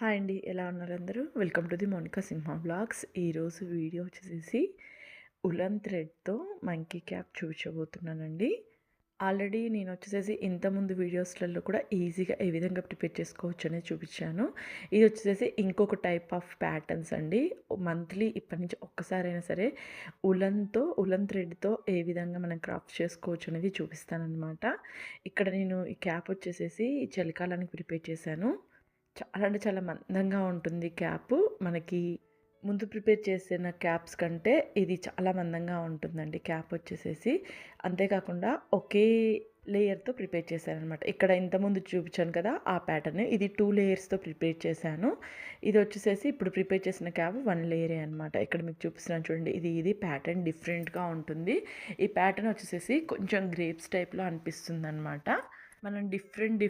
Hi అండి. ఎలా ఉన్నారు అందరూ? Welcome to the Monika Simha vlogs. ఈరోజు వీడియో వచ్చేసేసి ఉలన్ థ్రెడ్‌తో మంకీ క్యాప్ చూపించబోతున్నానండి. ఆల్రెడీ నేనొచ్చేసేసి ఇంతకుముందు వీడియోస్‌లలో కూడా ఈజీగా ఏ విధంగా ప్రిపేర్ చేసుకోవచ్చు అనేది చూపించాను. ఇది వచ్చేసేసి ఇంకొక టైప్ ఆఫ్ ప్యాటర్న్స్ అండి. మంత్లీ ఇప్పటి నుంచి ఒక్కసారైనా సరే ఉలన్ థ్రెడ్‌తో ఏ విధంగా మనం క్రాఫ్ట్ చేసుకోవచ్చు అనేది చూపిస్తాననమాట. ఇక్కడ నేను ఈ క్యాప్ వచ్చేసేసి చలికాలానికి ప్రిపేర్ చేశాను. చాలా అంటే చాలా మందంగా ఉంటుంది క్యాపు. మనకి ముందు ప్రిపేర్ చేసిన క్యాప్స్ కంటే ఇది చాలా మందంగా ఉంటుందండి క్యాప్ వచ్చేసేసి. అంతేకాకుండా ఒకే లేయర్‌తో ప్రిపేర్ చేశాననమాట. ఇక్కడ ఇంతకుముందు చూపించాను కదా! ఆ ప్యాటర్న్. ఇది 2 లేయర్స్‌తో ప్రిపేర్ చేశాను. ఇది వచ్చేసేసి ఇప్పుడు ప్రిపేర్ చేసిన క్యాప్ 1 లేయరే అనమాట. ఇక్కడ మీకు చూపిస్తున్నాను చూడండి. ఇది ప్యాటర్న్ డిఫరెంట్‌గా ఉంటుంది. ఈ ప్యాటర్న్ వచ్చేసేసి కొంచెం గ్రేప్స్ టైప్‌లో అనిపిస్తుందనమాట. మనం డిఫరెంట్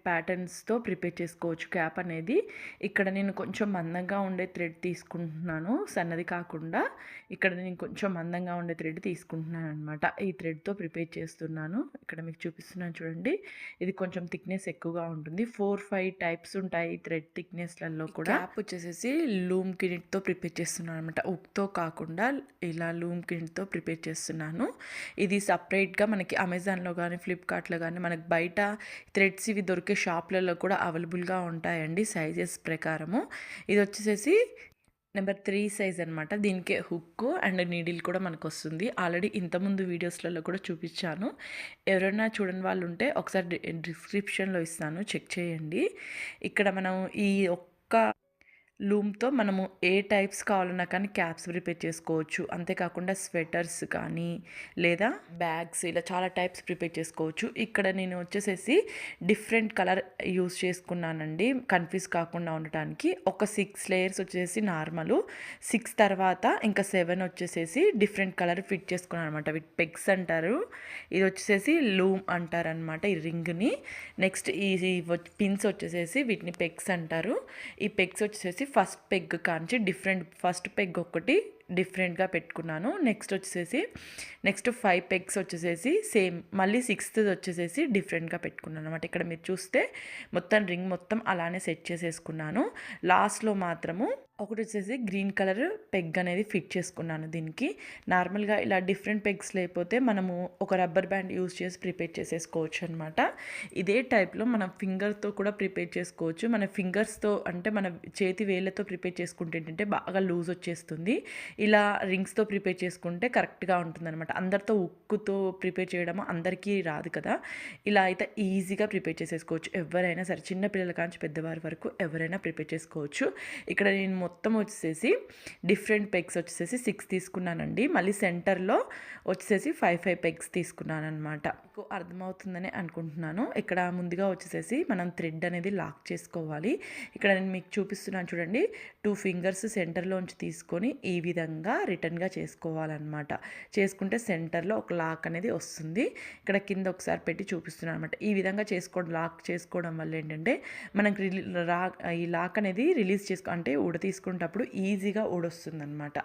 ప్యాటర్న్స్‌తో ప్రిపేర్ చేసుకోవచ్చు క్యాప్ అనేది. ఇక్కడ నేను కొంచెం మందంగా ఉండే థ్రెడ్ తీసుకుంటున్నాను. సన్నది కాకుండా ఇక్కడ నేను కొంచెం మందంగా ఉండే థ్రెడ్ తీసుకుంటున్నాననమాట. ఈ థ్రెడ్‌తో ప్రిపేర్ చేస్తున్నాను. ఇక్కడ మీకు చూపిస్తున్నాను చూడండి. ఇది కొంచెం థిక్‌నెస్ ఎక్కువగా ఉంటుంది. 4, 5 టైప్స్ ఉంటాయి థ్రెడ్ థిక్‌నెస్‌లలో కూడా. క్యాప్ వచ్చేసేసి లూమ్ కినిట్‌తో ప్రిపేర్ చేస్తున్నాను అనమాట. ఉక్‌తో కాకుండా ఇలా లూమ్ కినిట్‌తో ప్రిపేర్ చేస్తున్నాను. ఇది సపరేట్‌గా మనకి అమెజాన్‌లో కానీ, ఫ్లిప్‌కార్ట్‌లో కానీ మనకి బయట థ్రెడ్స్ ఇవి దొరికే షాప్లలో కూడా అవైలబుల్గా ఉంటాయండి సైజెస్ ప్రకారము. ఇది వచ్చేసేసి నెంబర్ 3 సైజ్ అనమాట. దీనికే హుక్ అండ్ నీడిల్ కూడా మనకొస్తుంది. ఆల్రెడీ ఇంతకుముందు వీడియోస్లలో కూడా చూపించాను. ఎవరైనా చూడని వాళ్ళు ఉంటే ఒకసారి డిస్క్రిప్షన్లో ఇస్తాను, చెక్ చేయండి. ఇక్కడ మనం ఈ ఒక్క లూమ్‌తో మనము ఏ టైప్స్ కావాలన్నా కానీ క్యాప్స్ ప్రిపేర్ చేసుకోవచ్చు. అంతేకాకుండా స్వెటర్స్ కానీ లేదా బ్యాగ్స్ ఇలా చాలా టైప్స్ ప్రిపేర్ చేసుకోవచ్చు. ఇక్కడ నేను వచ్చేసేసి డిఫరెంట్ కలర్ యూస్ చేసుకున్నానండి కన్ఫ్యూజ్ కాకుండా ఉండటానికి. ఒక 6 లేయర్స్ వచ్చేసి నార్మలు, 6 తర్వాత ఇంకా 7 వచ్చేసేసి డిఫరెంట్ కలర్ ఫిట్ చేసుకున్నాను అనమాట. వీటి పెగ్స్ అంటారు. ఇది వచ్చేసేసి లూమ్ అంటారనమాట ఈ రింగ్‌ని. నెక్స్ట్ ఈ పిన్స్ వచ్చేసేసి వీటిని పెగ్స్ అంటారు. ఈ పెగ్స్ వచ్చేసేసి ఫస్ట్ పెగ్ కాంచి ఫస్ట్ పెగ్ ఒకటి డిఫరెంట్గా పెట్టుకున్నాను. నెక్స్ట్ 5 పెగ్స్ వచ్చేసేసి సేమ్, మళ్ళీ 6థ్ వచ్చేసేసి డిఫరెంట్గా పెట్టుకున్నాను అనమాట. ఇక్కడ మీరు చూస్తే మొత్తం రింగ్ మొత్తం అలానే సెట్ చేసేసుకున్నాను. లాస్ట్లో మాత్రము ఒకటి వచ్చేసి గ్రీన్ కలర్ పెగ్ అనేది ఫిట్ చేసుకున్నాను దీనికి. నార్మల్గా ఇలా డిఫరెంట్ పెగ్స్ లేకపోతే మనము ఒక రబ్బర్ బ్యాండ్ యూజ్ చేసి ప్రిపేర్ చేసేసుకోవచ్చు అనమాట. ఇదే టైప్లో మనం ఫింగర్తో కూడా ప్రిపేర్ చేసుకోవచ్చు. మన ఫింగర్స్తో అంటే మన చేతి వేళ్ళతో ప్రిపేర్ చేసుకుంటే ఏంటంటే బాగా లూజ్ వచ్చేస్తుంది. ఇలా రింగ్స్తో ప్రిపేర్ చేసుకుంటే కరెక్ట్గా ఉంటుందన్నమాట. అందరితో ఉక్కుతో ప్రిపేర్ చేయడం అందరికీ రాదు కదా! ఇలా అయితే ఈజీగా ప్రిపేర్ చేసేసుకోవచ్చు. ఎవరైనా సరే, చిన్న పిల్లల కాంచి పెద్దవారి వరకు ఎవరైనా ప్రిపేర్ చేసుకోవచ్చు. ఇక్కడ నేను మొత్తం వచ్చేసేసి డిఫరెంట్ పెగ్స్ వచ్చేసేసి 6 తీసుకున్నానండి. మళ్ళీ సెంటర్లో వచ్చేసేసి 5 పెగ్స్ తీసుకున్నాను అనమాట. మీకు అర్థమవుతుందని అనుకుంటున్నాను. ఇక్కడ ముందుగా వచ్చేసేసి మనం థ్రెడ్ అనేది లాక్ చేసుకోవాలి. ఇక్కడ నేను మీకు చూపిస్తున్నాను చూడండి. 2 ఫింగర్స్ సెంటర్లోంచి తీసుకొని ఈ విధంగా రిటర్న్గా చేసుకోవాలన్నమాట. చేసుకుంటే సెంటర్లో ఒక లాక్ అనేది వస్తుంది. ఇక్కడ కింద ఒకసారి పెట్టి చూపిస్తున్నాను అనమాట. ఈ విధంగా లాక్ చేసుకోవడం వల్ల ఏంటంటే మనకి ఈ లాక్ అనేది రిలీజ్ అంటే తీసుకునేటప్పుడు ఈజీగా ఊడొస్తుంది అనమాట.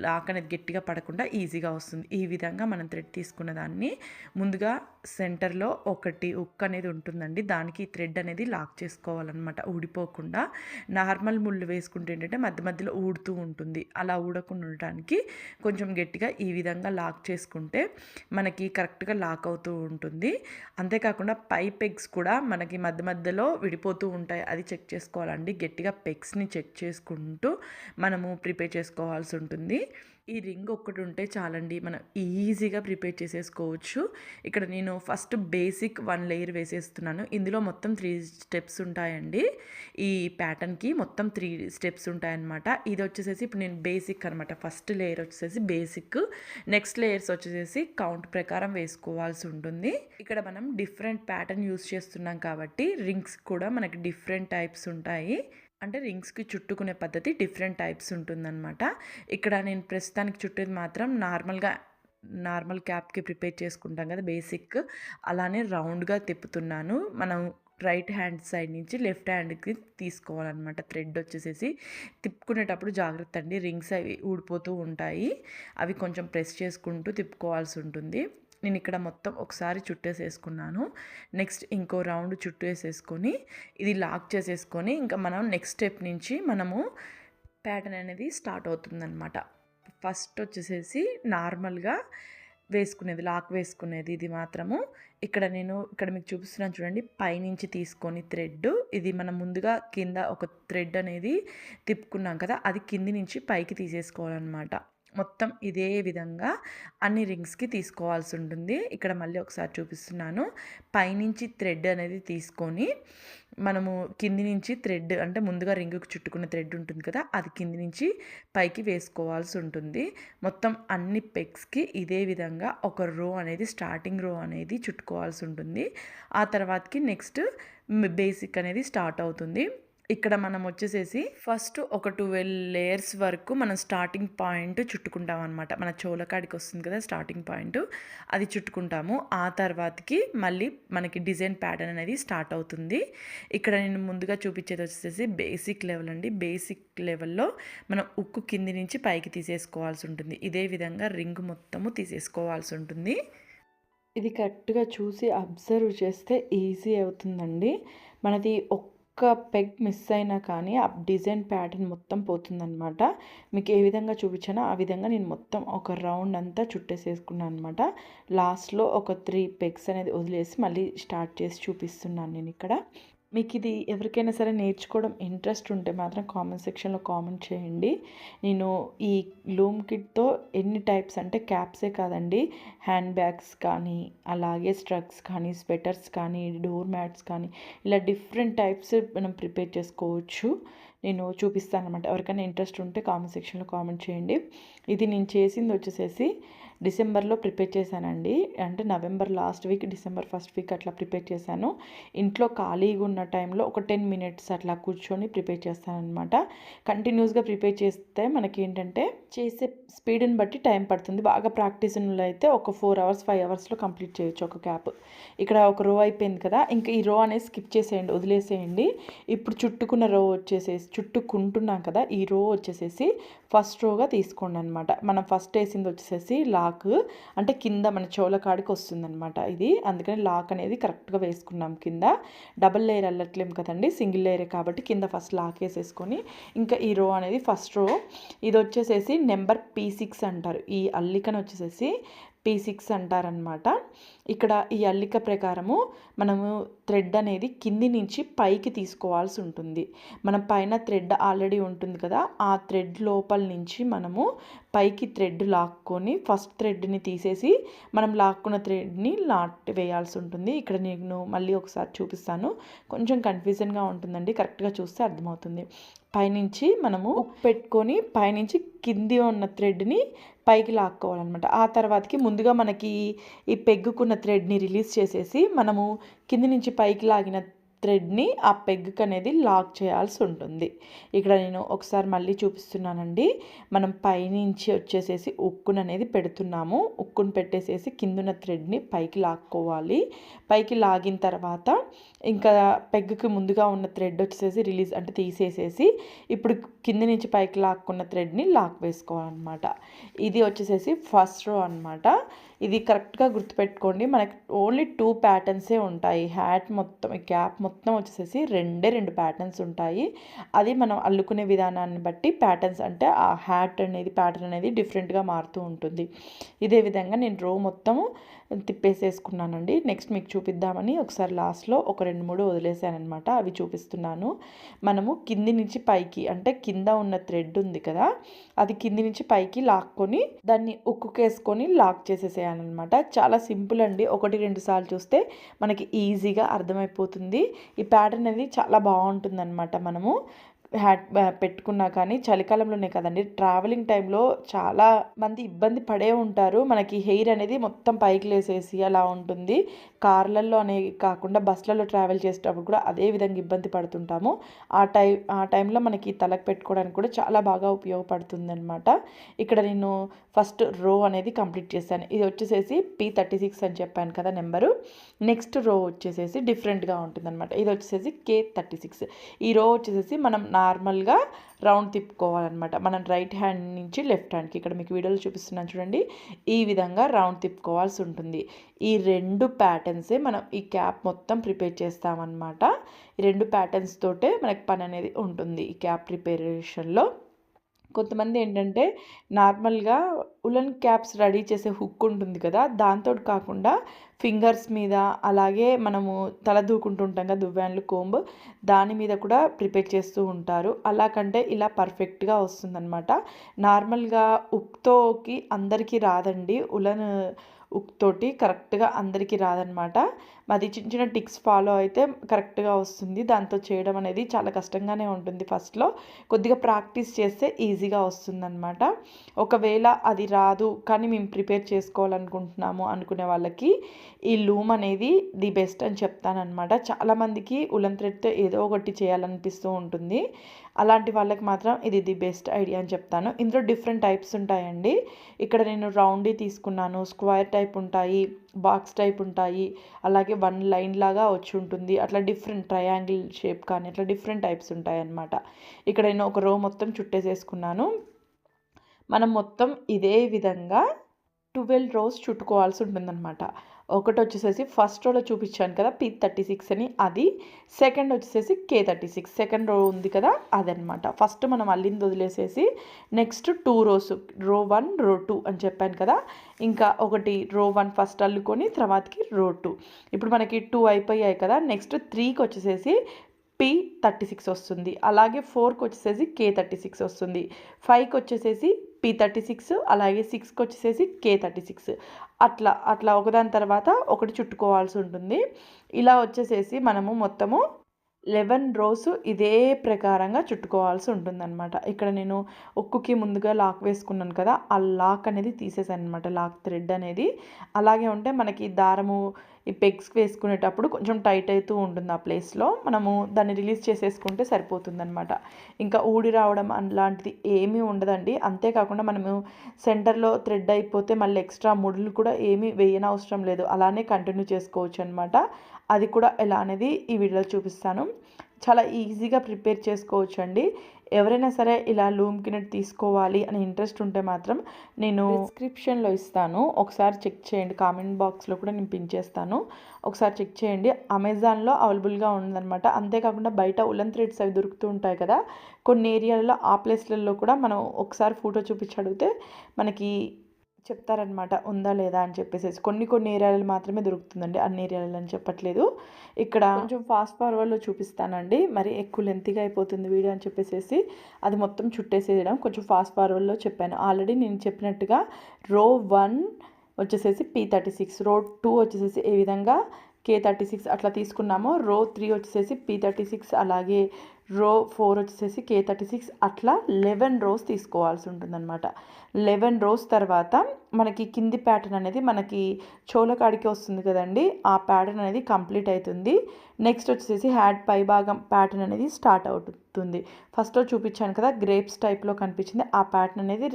లాక్ అనేది గట్టిగా పడకుండా ఈజీగా వస్తుంది. ఈ విధంగా మనం థ్రెడ్ తీసుకున్న దాన్ని ముందుగా సెంటర్లో ఒకటి ఉక్ అనేది ఉంటుందండి. దానికి థ్రెడ్ అనేది లాక్ చేసుకోవాలన్నమాట ఊడిపోకుండా. నార్మల్ ముళ్ళు వేసుకుంటే ఏంటంటే మధ్యలో ఊడుతూ ఉంటుంది. అలా ఊడకుండా ఉండటానికి కొంచెం గట్టిగా ఈ విధంగా లాక్ చేసుకుంటే మనకి కరెక్ట్గా లాక్ అవుతూ ఉంటుంది. అంతేకాకుండా పై పెగ్స్ కూడా మనకి మధ్యలో విడిపోతూ ఉంటాయి. అది చెక్ చేసుకోవాలండి. గట్టిగా పెగ్స్ని చెక్ చేసుకుంటూ మనము ప్రిపేర్ చేసుకోవాల్సి ఉంటుంది. ఈ రింగ్ ఒక్కటి ఉంటే చాలండి, మనం ఈజీగా ప్రిపేర్ చేసేసుకోవచ్చు. ఇక్కడ నేను ఫస్ట్ బేసిక్ 1 లేయర్ వేసేస్తున్నాను. ఇందులో మొత్తం 3 స్టెప్స్ ఉంటాయండి. ఈ ప్యాటర్న్కి మొత్తం 3 స్టెప్స్ ఉంటాయన్నమాట. ఇది వచ్చేసేసి ఇప్పుడు నేను బేసిక్ అనమాట. ఫస్ట్ లేయర్ వచ్చేసేసి బేసిక్, నెక్స్ట్ లేయర్స్ వచ్చేసేసి కౌంట్ ప్రకారం వేసుకోవాల్సి ఉంటుంది. ఇక్కడ మనం డిఫరెంట్ ప్యాటర్న్ యూస్ చేస్తున్నాం కాబట్టి రింగ్స్ కూడా మనకి డిఫరెంట్ టైప్స్ ఉంటాయి. అంటే రింగ్స్కి చుట్టుకునే పద్ధతి డిఫరెంట్ టైప్స్ ఉంటుందన్నమాట. ఇక్కడ నేను ప్రస్తుతానికి చుట్టేది మాత్రం నార్మల్ క్యాప్కి ప్రిపేర్ చేసుకుంటాం కదా బేసిక్, అలానే రౌండ్గా తిప్పుతున్నాను. మనం రైట్ హ్యాండ్ సైడ్ నుంచి లెఫ్ట్ హ్యాండ్కి తీసుకోవాలన్నమాట. థ్రెడ్ వచ్చేసేసి తిప్పుకునేటప్పుడు జాగ్రత్త అండి, రింగ్స్ అవి ఊడిపోతూ ఉంటాయి. అవి కొంచెం ప్రెస్ చేసుకుంటూ తిప్పుకోవాల్సి ఉంటుంది. నేను ఇక్కడ మొత్తం ఒకసారి చుట్టేసేసుకున్నాను. నెక్స్ట్ ఇంకో రౌండ్ చుట్టేసేసుకొని ఇది లాక్ చేసేసుకొని ఇంకా మనం నెక్స్ట్ స్టెప్ నుంచి మనము ప్యాటర్న్ అనేది స్టార్ట్ అవుతుందన్నమాట. ఫస్ట్ వచ్చేసేసి నార్మల్గా వేసుకునేది, లాక్ వేసుకునేది ఇది మాత్రము. ఇక్కడ మీకు చూపిస్తున్నాను చూడండి, పైనుంచి తీసుకొని థ్రెడ్, ఇది మనం ముందుగా కింద ఒక థ్రెడ్ అనేది తిప్పుకున్నాం కదా, అది కింది నుంచి పైకి తీసేసుకోవాలన్నమాట. మొత్తం ఇదే విధంగా అన్ని రింగ్స్కి తీసుకోవాల్సి ఉంటుంది. ఇక్కడ మళ్ళీ ఒకసారి చూపిస్తున్నాను. పైనుంచి థ్రెడ్ అనేది తీసుకొని మనము కింది నుంచి థ్రెడ్ అంటే ముందుగా రింగుకి చుట్టుకున్న థ్రెడ్ ఉంటుంది కదా, అది కింది నుంచి పైకి వేసుకోవాల్సి ఉంటుంది. మొత్తం అన్ని పెగ్స్కి ఇదే విధంగా ఒక రో అనేది, స్టార్టింగ్ రో అనేది చుట్టుకోవాల్సి ఉంటుంది. ఆ తర్వాతకి నెక్స్ట్ బేసిక్ అనేది స్టార్ట్ అవుతుంది. ఇక్కడ మనం వచ్చేసేసి ఫస్ట్ ఒక 12 లేయర్స్ వరకు మనం స్టార్టింగ్ పాయింట్ చుట్టుకుంటాం అనమాట. మన చోలకాడికి వస్తుంది కదా స్టార్టింగ్ పాయింట్, అది చుట్టుకుంటాము. ఆ తర్వాతకి మళ్ళీ మనకి డిజైన్ ప్యాటర్న్ అనేది స్టార్ట్ అవుతుంది. ఇక్కడ నేను ముందుగా చూపించేది వచ్చేసి బేసిక్ లెవెల్ అండి. బేసిక్ లెవెల్లో మనం ఉక్కు కింది నుంచి పైకి తీసేసుకోవాల్సి ఉంటుంది. ఇదే విధంగా రింగ్ మొత్తము తీసేసుకోవాల్సి ఉంటుంది. ఇది కరెక్ట్గా చూసి అబ్జర్వ్ చేస్తే ఈజీ అవుతుందండి. మనది ఒక్క పెగ్ మిస్ అయినా కానీ ఆ డిజైన్ ప్యాటర్న్ మొత్తం పోతుందన్నమాట. మీకు ఏ విధంగా చూపించానో ఆ విధంగా నేను మొత్తం ఒక రౌండ్ అంతా చుట్టేసేసుకున్నాను అనమాట. లాస్ట్లో ఒక 3 పెగ్స్ అనేది వదిలేసి మళ్ళీ స్టార్ట్ చేసి చూపిస్తున్నాను నేను ఇక్కడ. మీకు ఇది ఎవరికైనా సరే నేర్చుకోవడం ఇంట్రెస్ట్ ఉంటే మాత్రం కామెంట్ సెక్షన్లో కామెంట్ చేయండి. నేను ఈ లూమ్ కిట్తో ఎన్ని టైప్స్ అంటే క్యాప్సే కాదండి, హ్యాండ్ బ్యాగ్స్ కానీ, అలాగే స్ట్రగ్స్ కానీ, స్వెటర్స్ కానీ, డోర్ మ్యాట్స్ కానీ, ఇలా డిఫరెంట్ టైప్స్ మనం ప్రిపేర్ చేసుకోవచ్చు. నేను చూపిస్తాను అనమాట. ఎవరికైనా ఇంట్రెస్ట్ ఉంటే కామెంట్ సెక్షన్లో కామెంట్ చేయండి. ఇది నేను చేసింది వచ్చేసేసి డిసెంబర్లో ప్రిపేర్ చేశానండి. అంటే November last week, December first week అట్లా ప్రిపేర్ చేశాను. ఇంట్లో ఖాళీగా ఉన్న టైంలో ఒక 10 మినిట్స్ అట్లా కూర్చొని ప్రిపేర్ చేస్తానన్నమాట. కంటిన్యూస్గా ప్రిపేర్ చేస్తే మనకి ఏంటంటే చేసే స్పీడ్ని బట్టి టైం పడుతుంది. బాగా ప్రాక్టీస్ ఉన్నలో అయితే ఒక 4 అవర్స్ 5 అవర్స్లో కంప్లీట్ చేయొచ్చు ఒక క్యాప్. ఇక్కడ ఒక రో అయిపోయింది కదా, ఇంకా ఈ రో అనేది స్కిప్ చేసేయండి, వదిలేసేయండి. ఇప్పుడు చుట్టుకున్న రో వచ్చేసేసి, చుట్టుకుంటున్నాం కదా, ఈ రో వచ్చేసేసి ఫస్ట్ రోగా తీసుకోండి అనమాట. మనం ఫస్ట్ వేసింది వచ్చేసేసి లాక్, అంటే కింద మన చెవుల కాడికి వస్తుందన్నమాట ఇది. అందుకని లాక్ అనేది కరెక్ట్గా వేసుకున్నాం. కింద డబుల్ లేయర్ అల్లట్లేం కదండి, సింగిల్ లేయరే కాబట్టి కింద ఫస్ట్ లాక్ వేసేసుకొని ఇంకా ఈ రో అనేది ఫస్ట్ రో. ఇది వచ్చేసేసి నెంబర్ P6 అంటారు. ఈ అల్లికను వచ్చేసేసి P6 అంటారనమాట. ఇక్కడ ఈ అల్లిక ప్రకారము మనము థ్రెడ్ అనేది కింది నుంచి పైకి తీసుకోవాల్సి ఉంటుంది. మనం పైన థ్రెడ్ ఆల్రెడీ ఉంటుంది కదా, ఆ థ్రెడ్ లోపల నుంచి మనము పైకి థ్రెడ్ లాక్కొని ఫస్ట్ థ్రెడ్ని తీసేసి మనం లాక్కున్న థ్రెడ్ని నాట్ వేయాల్సి ఉంటుంది. ఇక్కడ నేను మళ్ళీ ఒకసారి చూపిస్తాను, కొంచెం కన్ఫ్యూజన్గా ఉంటుందండి, కరెక్ట్గా చూస్తే అర్థమవుతుంది. పైనుంచి మనము పెట్టుకొని పైనుంచి కింది ఉన్న థ్రెడ్ని పైకి లాక్కోవాలన్నమాట. ఆ తర్వాతకి ముందుగా మనకి ఈ పెగ్గుకున్న థ్రెడ్ని రిలీజ్ చేసేసి మనము కింది నుంచి పైకి లాగిన థ్రెడ్ని ఆ పెగ్కి అనేది లాక్ చేయాల్సి ఉంటుంది. ఇక్కడ నేను ఒకసారి మళ్ళీ చూపిస్తున్నానండి. మనం పైనుంచి వచ్చేసేసి ఉక్కును అనేది పెడుతున్నాము. ఉక్కును పెట్టేసేసి కిందున్న థ్రెడ్ని పైకి లాక్కోవాలి. పైకి లాగిన తర్వాత ఇంకా పెగ్కి ముందుగా ఉన్న థ్రెడ్ వచ్చేసేసి రిలీజ్ అంటే తీసేసేసి ఇప్పుడు కింది నుంచి పైకి లాక్కున్న థ్రెడ్ని లాక్ వేసుకోవాలన్నమాట. ఇది వచ్చేసేసి ఫస్ట్ రో అనమాట. ఇది కరెక్ట్గా గుర్తుపెట్టుకోండి. మనకి ఓన్లీ 2 ప్యాటర్న్సే ఉంటాయి. హ్యాట్ మొత్తం, ఈ క్యాప్ మొత్తం వచ్చేసేసి 2 ప్యాటర్న్స్ ఉంటాయి. అది మనం అల్లుకునే విధానాన్ని బట్టి ప్యాటర్న్స్ అంటే ఆ హ్యాట్ అనేది ప్యాటర్న్ అనేది డిఫరెంట్గా మారుతూ ఉంటుంది. ఇదే విధంగా నేను రో మొత్తము తిప్పేసేసుకున్నానండి. నెక్స్ట్ మీకు చూపిద్దామని ఒకసారి లాస్ట్లో ఒక 2-3 వదిలేసానమాట, అవి చూపిస్తున్నాను. మనము కింది నుంచి పైకి అంటే కింద ఉన్న థ్రెడ్ ఉంది కదా, అది కింది నుంచి పైకి లాక్కొని దాన్ని ఉక్కుకేసుకొని లాక్ చేసేసేయాలన్నమాట. చాలా సింపుల్ అండి. 1-2 సార్లు చూస్తే మనకి ఈజీగా అర్థమైపోతుంది. ఈ ప్యాటర్న్ అనేది చాలా బాగుంటుందన్నమాట. మనము హ్యాట్ పెట్టుకున్నా కానీ చలికాలంలోనే కదండి, ట్రావెలింగ్ టైంలో చాలా మంది ఇబ్బంది పడే ఉంటారు. మనకి హెయిర్ అనేది మొత్తం పైకి లేసేసి అలా ఉంటుంది. కార్లలో అనే కాకుండా బస్సులలో ట్రావెల్ చేసేటప్పుడు కూడా అదే విధంగా ఇబ్బంది పడుతుంటాము. ఆ టైంలో మనకి తలకు పెట్టుకోవడానికి కూడా చాలా బాగా ఉపయోగపడుతుంది అనమాట. ఇక్కడ నేను ఫస్ట్ రో అనేది కంప్లీట్ చేశాను. ఇది వచ్చేసేసి P36 అని చెప్పాను కదా నెంబరు. నెక్స్ట్ రో వచ్చేసేసి డిఫరెంట్గా ఉంటుంది అనమాట. ఇది వచ్చేసేసి K36. ఈ రో వచ్చేసేసి మనం నార్మల్గా రౌండ్ తిప్పుకోవాలన్నమాట. మనం రైట్ హ్యాండ్ నుంచి లెఫ్ట్ హ్యాండ్కి, ఇక్కడ మీకు వీడియోలో చూపిస్తున్నాను చూడండి, ఈ విధంగా రౌండ్ తిప్పుకోవాల్సి ఉంటుంది. ఈ 2 ప్యాటర్న్సే మనం ఈ క్యాప్ మొత్తం ప్రిపేర్ చేస్తామన్నమాట. ఈ 2 ప్యాటర్న్స్ తోటే మనకి పని అనేది ఉంటుంది ఈ క్యాప్ ప్రిపరేషన్లో. కొంతమంది ఏంటంటే నార్మల్గా ఉలెన్ క్యాప్స్ రెడీ చేసే హుక్ ఉంటుంది కదా, దాంతో కాకుండా ఫింగర్స్ మీద, అలాగే మనము తల దూకుంటుంటాం కదా దువ్వాన్లు కోంబ్, దాని మీద కూడా ప్రిపేర్ చేస్తూ ఉంటారు. అలా కంటే ఇలా పర్ఫెక్ట్గా వస్తుందన్నమాట. నార్మల్గా హుక్తోకి అందరికీ రాదండి, ఉలెన్ హుక్ తోటి కరెక్ట్గా అందరికీ రాదనమాట. అది చిన్న చిన్న టిక్స్ ఫాలో అయితే కరెక్ట్గా వస్తుంది. దాంతో చేయడం అనేది చాలా కష్టంగానే ఉంటుంది ఫస్ట్లో, కొద్దిగా ప్రాక్టీస్ చేస్తే ఈజీగా వస్తుందన్నమాట. ఒకవేళ అది రాదు కానీ మేము ప్రిపేర్ చేసుకోవాలనుకుంటున్నాము అనుకునే వాళ్ళకి ఈ లూమ్ అనేది ది బెస్ట్ అని చెప్తానమాట. చాలామందికి ఉలెన్ థ్రెడ్తో ఏదో ఒకటి చేయాలనిపిస్తూ ఉంటుంది. అలాంటి వాళ్ళకి మాత్రం ఇది ది బెస్ట్ ఐడియా అని చెప్తాను. ఇందులో డిఫరెంట్ టైప్స్ ఉంటాయండి. ఇక్కడ నేను రౌండీ తీసుకున్నాను, స్క్వేర్ టైప్ ఉంటాయి, బాక్స్ టైప్ ఉంటాయి, అలాగే 1 లైన్ లాగా వచ్చి ఉంటుంది, అట్లా డిఫరెంట్ ట్రయాంగిల్ షేప్ కానీ అట్లా డిఫరెంట్ టైప్స్ ఉంటాయి అన్నమాట. ఇక్కడ నేను ఒక రో మొత్తం చుట్టేసేసుకున్నాను. మనం మొత్తం ఇదే విధంగా 12 రోస్ చుట్టుకోవాల్సి ఉంటుందన్నమాట. ఒకటి వచ్చేసేసి ఫస్ట్ రోలో చూపించాను కదా P36 అని, అది. సెకండ్ వచ్చేసేసి K36, సెకండ్ రో ఉంది కదా అదనమాట. ఫస్ట్ మనం అల్లింది వదిలేసేసి నెక్స్ట్ 2 రోస్, రో 1 రో 2 అని చెప్పాను కదా, ఇంకా ఒకటి రో 1 ఫస్ట్ అల్లుకొని తర్వాతకి రో 2. ఇప్పుడు మనకి 2 అయిపోయాయి కదా, నెక్స్ట్ 3కి వచ్చేసేసి P36 వస్తుంది, అలాగే 4కి వచ్చేసేసి K36 వస్తుంది, 5కి వచ్చేసేసి P36, అలాగే 6కి వచ్చేసేసి K36. అట్లా అట్లా ఒకదాని తర్వాత ఒకటి చుట్టుకోవాల్సి ఉంటుంది. ఇలా వచ్చేసేసి మనము మొత్తము 11 రోస్ ఇదే ప్రకారంగా చుట్టుకోవాల్సి ఉంటుందన్నమాట. ఇక్కడ నేను ఒక్కుకి ముందుగా లాక్ వేసుకున్నాను కదా, ఆ లాక్ అనేది తీసేసాను అనమాట, లాక్ థ్రెడ్ అనేది. అలాగే ఉంటే మనకి దారము ఈ పెగ్స్ వేసుకునేటప్పుడు కొంచెం టైట్ అవుతూ ఉంటుంది ఆ ప్లేస్లో, మనము దాన్ని రిలీజ్ చేసేసుకుంటే సరిపోతుందన్నమాట. ఇంకా ఊడి రావడం అలాంటిది ఏమీ ఉండదండి. అంతేకాకుండా మనము సెంటర్లో థ్రెడ్ అయిపోతే మళ్ళీ ఎక్స్ట్రా ముడులు కూడా ఏమీ వేయనవసరం లేదు, అలానే కంటిన్యూ చేసుకోవచ్చు అనమాట. అది కూడా ఎలా అనేది ఈ వీడియోలో చూపిస్తాను. చాలా ఈజీగా ప్రిపేర్ చేసుకోవచ్చు అండి. ఎవరైనా సరే ఇలా లూమ్ కినెట్ తీసుకోవాలి అని ఇంట్రెస్ట్ ఉంటే మాత్రం నేను డిస్క్రిప్షన్లో ఇస్తాను, ఒకసారి చెక్ చేయండి. కామెంట్ బాక్స్లో కూడా నేను పిన్ చేస్తాను, ఒకసారి చెక్ చేయండి. అమెజాన్లో అవైలబుల్గా ఉందన్నమాట. అంతేకాకుండా బయట ఉలెన్ థ్రెడ్స్ అవి దొరుకుతూ ఉంటాయి కదా, కొన్ని ఏరియాలలో ఆ ప్లేస్లలో కూడా మనం ఒకసారి ఫోటో చూపించి అడిగితే మనకి చెప్తారనమాట ఉందా లేదా అని చెప్పేసి. కొన్ని ఏరియాలలో మాత్రమే దొరుకుతుందండి, అన్ని ఏరియాలలో అని చెప్పట్లేదు. ఇక్కడ కొంచెం ఫాస్ట్ ఫార్వర్డ్లో చూపిస్తానండి, మరి ఎక్కువ లెంతీగా అయిపోతుంది వీడియో అని చెప్పేసి అది మొత్తం చుట్టేసేయడం కొంచెం ఫాస్ట్ ఫార్వర్డ్లో చెప్పాను. ఆల్రెడీ నేను చెప్పినట్టుగా రో 1 వచ్చేసేసి P36, రో 2 వచ్చేసేసి ఏ విధంగా K36 అట్లా తీసుకున్నామో, రో 3 వచ్చేసేసి P36, అలాగే రో 4 వచ్చేసేసి K36, అట్లా 11 రోస్ తీసుకోవాల్సి ఉంటుందన్నమాట. 11 రోస్ తర్వాత మనకి కింది ప్యాటర్న్ అనేది మనకి చోలకాడికి వస్తుంది కదండి, ఆ ప్యాటర్న్ అనేది కంప్లీట్ అవుతుంది. నెక్స్ట్ వచ్చేసి హ్యాడ్ పై భాగం ప్యాటర్న్ అనేది స్టార్ట్ అవుతుంది. ఫస్ట్లో చూపించాను కదా గ్రేప్స్ టైప్లో కనిపించింది, ఆ ప్యాటర్న్ అనేది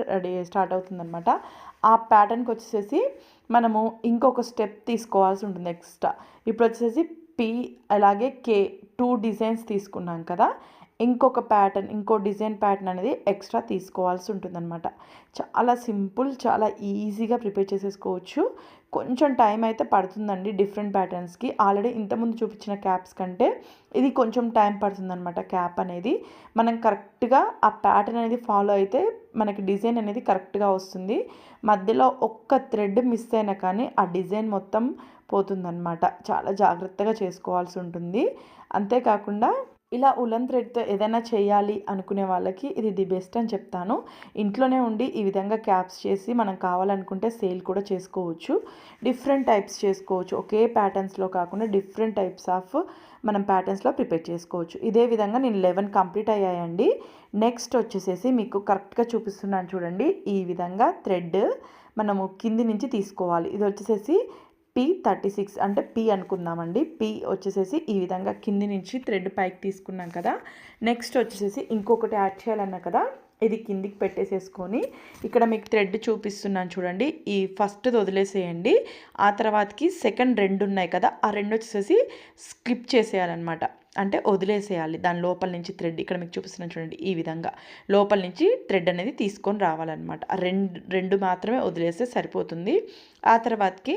స్టార్ట్ అవుతుందన్నమాట. ఆ ప్యాటర్న్కి వచ్చేసేసి మనము ఇంకొక స్టెప్ తీసుకోవాల్సి ఉంటుంది ఎక్స్ట్రా. ఇప్పుడు వచ్చేసి P అలాగే K 2 డిజైన్స్ తీసుకున్నాం కదా, ఇంకో డిజైన్ ప్యాటర్న్ అనేది ఎక్స్ట్రా తీసుకోవాల్సి ఉంటుందన్నమాట. చాలా సింపుల్, చాలా ఈజీగా ప్రిపేర్ చేసేసుకోవచ్చు. కొంచెం టైం అయితే పడుతుందండి డిఫరెంట్ ప్యాటర్న్స్కి. ఆల్రెడీ ఇంతకుముందు చూపించిన క్యాప్స్ కంటే ఇది కొంచెం టైం పడుతుందన్నమాట. క్యాప్ అనేది మనం కరెక్ట్గా ఆ ప్యాటర్న్ అనేది ఫాలో అయితే మనకి డిజైన్ అనేది కరెక్ట్గా వస్తుంది. మధ్యలో ఒక్క థ్రెడ్ మిస్ అయినా కానీ ఆ డిజైన్ మొత్తం పోతుందన్నమాట. చాలా జాగ్రత్తగా చేసుకోవాల్సి ఉంటుంది. అంతేకాకుండా ఇలా ఉలెన్ థ్రెడ్తో ఏదైనా చేయాలి అనుకునే వాళ్ళకి ఇది ది బెస్ట్ అని చెప్తాను. ఇంట్లోనే ఉండి ఈ విధంగా క్యాప్స్ చేసి మనం కావాలనుకుంటే సేల్ కూడా చేసుకోవచ్చు. డిఫరెంట్ టైప్స్ చేసుకోవచ్చు, ఒకే ప్యాటర్న్స్లో కాకుండా డిఫరెంట్ టైప్స్ ఆఫ్ మనం ప్యాటర్న్స్లో ప్రిపేర్ చేసుకోవచ్చు. ఇదే విధంగా నేను 11 కంప్లీట్ అయ్యాయండి. నెక్స్ట్ వచ్చేసేసి మీకు కరెక్ట్గా చూపిస్తున్నాను చూడండి, ఈ విధంగా థ్రెడ్ మనము కింది నుంచి తీసుకోవాలి. ఇది వచ్చేసేసి P36 అంటే P అనుకుందామండి. P వచ్చేసేసి ఈ విధంగా కింది నుంచి థ్రెడ్ పైకి తీసుకున్నాం కదా, నెక్స్ట్ వచ్చేసేసి ఇంకొకటి యాడ్ చేయాలన్నా కదా, ఇది కిందికి పెట్టేసేసుకొని ఇక్కడ మీకు థ్రెడ్ చూపిస్తున్నాను చూడండి, ఈ ఫస్ట్ది వదిలేసేయండి. ఆ తర్వాతకి సెకండ్ 2 ఉన్నాయి కదా, ఆ 2 వచ్చేసేసి స్కిప్ చేసేయాలన్నమాట. అంటే వదిలేసేయాలి దాని లోపల నుంచి థ్రెడ్. ఇక్కడ మీకు చూపిస్తున్నాను చూడండి, ఈ విధంగా లోపల నుంచి థ్రెడ్ అనేది తీసుకొని రావాలన్నమాట. రెండు మాత్రమే వదిలేస్తే సరిపోతుంది. ఆ తర్వాతకి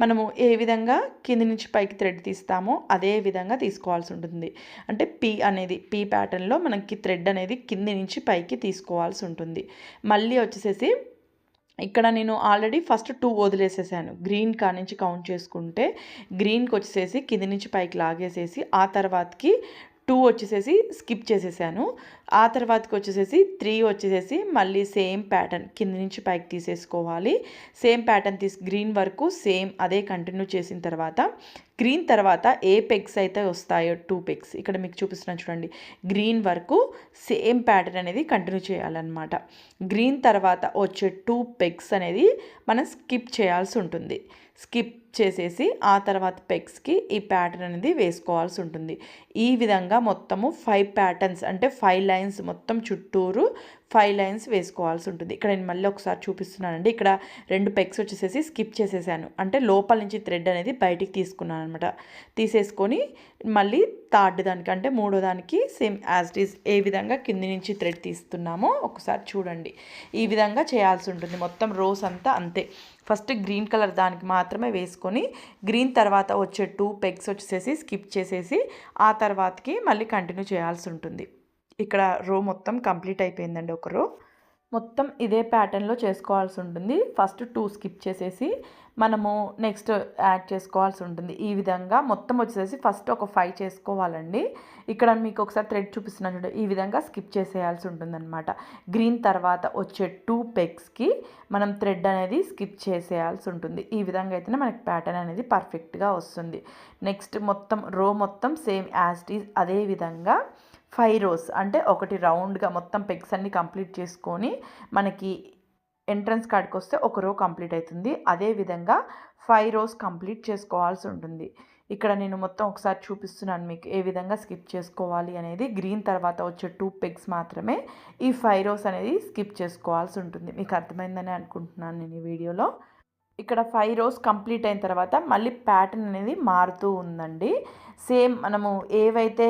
మనము ఏ విధంగా కింది నుంచి పైకి థ్రెడ్ తీస్తామో అదే విధంగా తీసుకోవాల్సి ఉంటుంది. అంటే పీ ప్యాటర్న్లో మనకి థ్రెడ్ అనేది కింది నుంచి పైకి తీసుకోవాల్సి ఉంటుంది. మళ్ళీ వచ్చేసేసి ఇక్కడ నేను ఆల్రెడీ ఫస్ట్ 2 వదిలేసేసాను. గ్రీన్ కా నుంచి కౌంట్ చేసుకుంటే గ్రీన్కి వచ్చేసేసి కింది నుంచి పైకి లాగేసేసి ఆ తర్వాతకి 2 వచ్చేసేసి స్కిప్ చేసేసాను. ఆ తర్వాతకి వచ్చేసేసి 3 వచ్చేసేసి మళ్ళీ సేమ్ ప్యాటర్న్ కింది నుంచి పైకి తీసేసుకోవాలి. సేమ్ ప్యాటర్న్ గ్రీన్ వరకు సేమ్ అదే కంటిన్యూ చేసిన తర్వాత గ్రీన్ తర్వాత ఏ పెగ్స్ అయితే వస్తాయో 2 పెగ్స్ ఇక్కడ మీకు చూపిస్తున్నాను చూడండి, గ్రీన్ వరకు సేమ్ ప్యాటర్న్ అనేది కంటిన్యూ చేయాలన్నమాట. గ్రీన్ తర్వాత వచ్చే 2 పెగ్స్ అనేది మనం స్కిప్ చేయాల్సి ఉంటుంది. స్కిప్ చేసేసి ఆ తర్వాత పెగ్స్కి ఈ ప్యాటర్న్ అనేది వేసుకోవాల్సి ఉంటుంది. ఈ విధంగా మొత్తము 5 ప్యాటర్న్స్ అంటే 5 లైన్స్ మొత్తం చుట్టూరు 5 లైన్స్ వేసుకోవాల్సి ఉంటుంది. ఇక్కడ నేను మళ్ళీ ఒకసారి చూపిస్తున్నానండి. ఇక్కడ 2 పెగ్స్ వచ్చేసేసి స్కిప్ చేసేసాను, అంటే లోపల నుంచి థ్రెడ్ అనేది బయటికి తీసుకున్నాను అనమాట. తీసేసుకొని మళ్ళీ థర్డ్ దానికి అంటే మూడో దానికి same as it is a విధంగా కింది నుంచి థ్రెడ్ తీస్తున్నామో ఒకసారి చూడండి. ఈ విధంగా చేయాల్సి ఉంటుంది. మొత్తం రోస్ అంతా అంతే. ఫస్ట్ గ్రీన్ కలర్ దానికి మాత్రమే వేసుకొని గ్రీన్ తర్వాత వచ్చే 2 పెగ్స్ వచ్చేసేసి స్కిప్ చేసేసి ఆ తర్వాతకి మళ్ళీ కంటిన్యూ చేయాల్సి ఉంటుంది. ఇక్కడ రో మొత్తం కంప్లీట్ అయిపోయిందండి. ఒక రో మొత్తం ఇదే ప్యాటర్న్లో చేసుకోవాల్సి ఉంటుంది. ఫస్ట్ 2 స్కిప్ చేసేసి మనము నెక్స్ట్ యాడ్ చేసుకోవాల్సి ఉంటుంది. ఈ విధంగా మొత్తం వచ్చేసి ఫస్ట్ ఒక 5 చేసుకోవాలండి. ఇక్కడ మీకు ఒకసారి థ్రెడ్ చూపిస్తున్నాను చూడండి, ఈ విధంగా స్కిప్ చేసేయాల్సి ఉంటుందన్నమాట. గ్రీన్ తర్వాత వచ్చే 2 పెగ్స్కి మనం థ్రెడ్ అనేది స్కిప్ చేసేయాల్సి ఉంటుంది. ఈ విధంగా అయితేనే మనకి ప్యాటర్న్ అనేది పర్ఫెక్ట్గా వస్తుంది. నెక్స్ట్ మొత్తం రో మొత్తం సేమ్ యాజ్ ఇట్ ఈజ్ అదే విధంగా 5 రోస్ అంటే ఒకటి రౌండ్గా మొత్తం పెగ్స్ అన్ని కంప్లీట్ చేసుకొని మనకి ఎంట్రన్స్ కాడికి వస్తే ఒక రో కంప్లీట్ అవుతుంది. అదేవిధంగా 5 రోస్ కంప్లీట్ చేసుకోవాల్సి ఉంటుంది. ఇక్కడ నేను మొత్తం ఒకసారి చూపిస్తున్నాను మీకు ఏ విధంగా స్కిప్ చేసుకోవాలి అనేది. గ్రీన్ తర్వాత వచ్చే 2 పెగ్స్ మాత్రమే ఈ 5 రోస్ అనేది స్కిప్ చేసుకోవాల్సి ఉంటుంది. మీకు అర్థమైందని అనుకుంటున్నాను నేను ఈ వీడియోలో. ఇక్కడ 5 రోస్ కంప్లీట్ అయిన తర్వాత మళ్ళీ ప్యాటర్న్ అనేది మారుతూ ఉందండి. సేమ్ మనము ఏవైతే